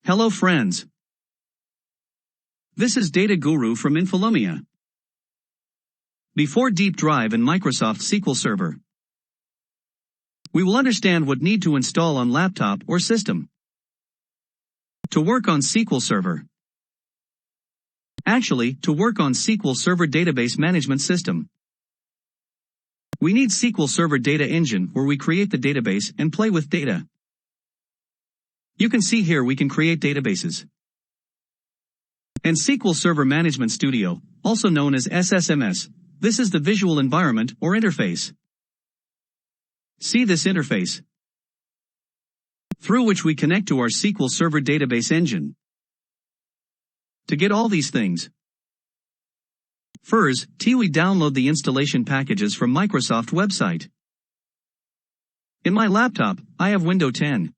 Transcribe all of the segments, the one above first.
Hello friends. This is Data Guru from Infoloomia. Before deep dive in Microsoft SQL Server, we will understand what need to install on laptop or system to work on SQL Server. Actually, to work on SQL Server Database Management System, we need SQL Server Data Engine where we create the database and play with data. You can see here we can create databases. And SQL Server Management Studio, also known as SSMS, this is the visual environment or interface. See this interface, through which we connect to our SQL Server Database Engine. To get all these things, first, we download the installation packages from Microsoft website. In my laptop, I have Windows 10.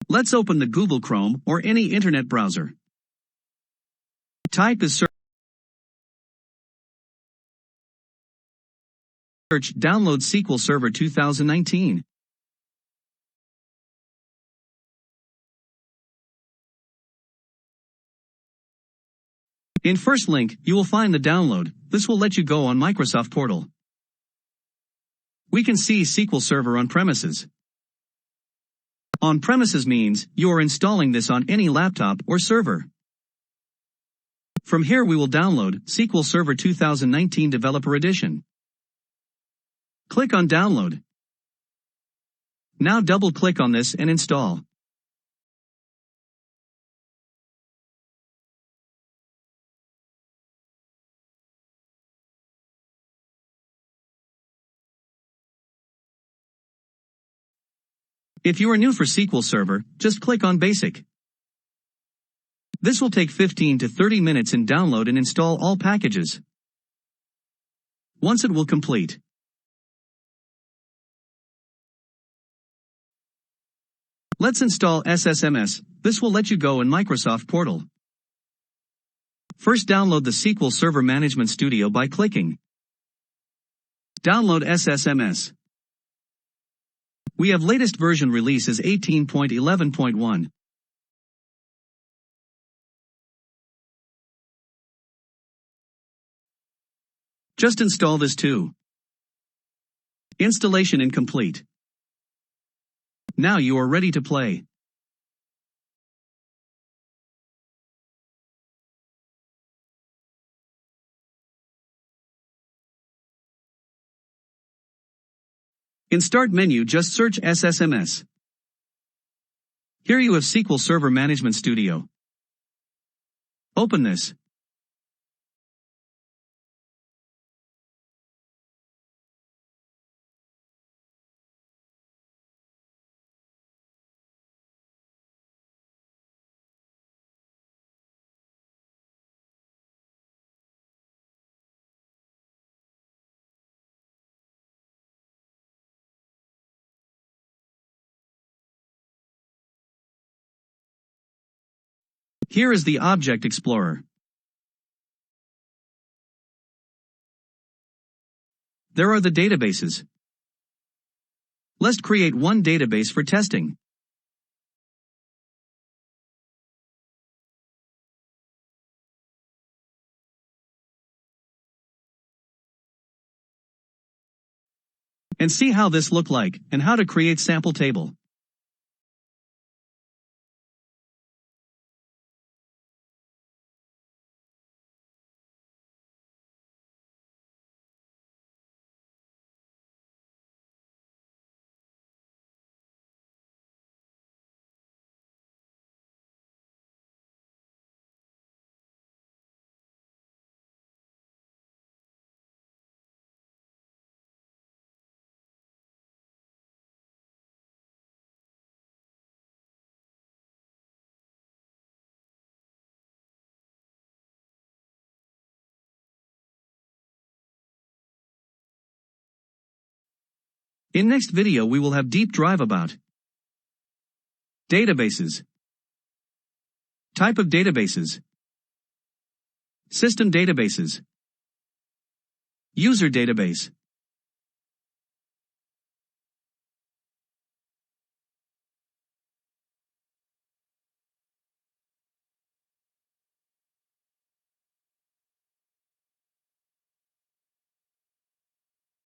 Let's open the Google Chrome or any internet browser. Type is search download SQL Server 2019. In first link, you will find the download. This will let you go on Microsoft portal. We can see SQL Server on premises. On premises means you are installing this on any laptop or server. From here we will download SQL Server 2019 Developer Edition. Click on Download. Now double-click on this and install. If you are new for SQL Server, just click on Basic. This will take 15 to 30 minutes and download and install all packages. Once it will complete, let's install SSMS. This will let you go in Microsoft portal. First download the SQL Server Management Studio by clicking Download SSMS. We have latest version release is 18.11.1. Just install this too. Installation incomplete. Now you are ready to play. In Start menu just search SSMS. Here you have SQL Server Management Studio. Open this. Here is the Object Explorer. There are the databases. Let's create one database for testing. And see how this look like, and how to create sample table. In next video we will have deep dive about databases, type of databases, system databases, user database.